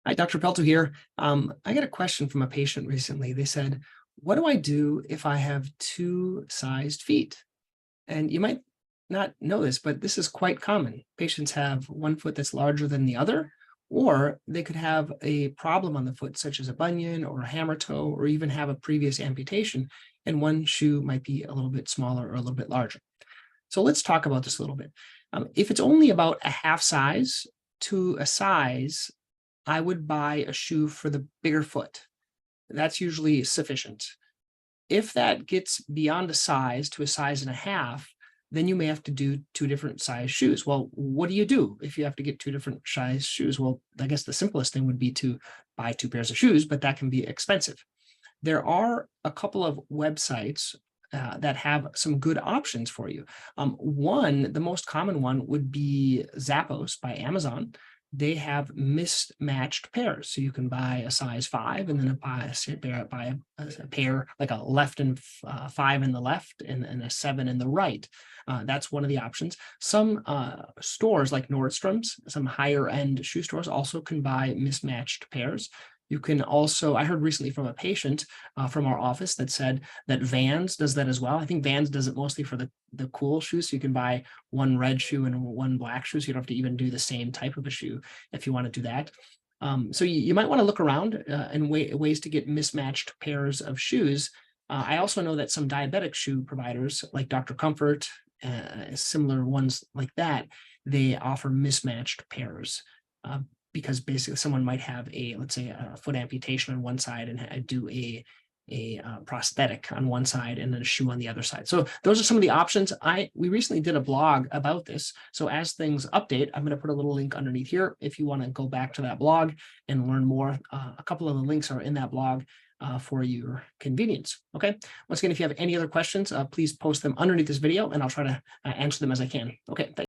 Hi, Dr. Pelto here. I got a question from a patient recently. They said, what do I do if I have two sized feet? And you might not know this, but this is quite common. Patients have one foot that's larger than the other, or they could have a problem on the foot, such as a bunion or a hammer toe, or even have a previous amputation, and one shoe might be a little bit smaller or a little bit larger. So let's talk about this a little bit. If it's only about a half size to a size, I would buy a shoe for the bigger foot. That's usually sufficient. If that gets beyond a size to a size and a half, then you may have to do two different size shoes. Well, what do you do if you have to get two different size shoes? Well, I guess the simplest thing would be to buy two pairs of shoes, but that can be expensive. There are a couple of websites that have some good options for you. The most common one would be Zappos by Amazon. They have mismatched pairs. So you can buy a size 5 and then buy a pair, like a left and 5 in the left and a 7 in the right. That's one of the options. Some stores like Nordstrom's, some higher end shoe stores also can buy mismatched pairs. You can also, I heard recently from a patient from our office that said that Vans does that as well. I think Vans does it mostly for the cool shoes. So you can buy one red shoe and one black shoe. So you don't have to even do the same type of a shoe if you want to do that. So you might want to look around and ways to get mismatched pairs of shoes. I also know that some diabetic shoe providers like Dr. Comfort, similar ones like that, they offer mismatched pairs. Because basically someone might have let's say a foot amputation on one side and do a prosthetic on one side and then a shoe on the other side. So those are some of the options. We recently did a blog about this. So as things update, I'm going to put a little link underneath here if you want to go back to that blog and learn more. A couple of the links are in that blog for your convenience. Okay. Once again, if you have any other questions, please post them underneath this video and I'll try to answer them as I can. Okay. Thanks.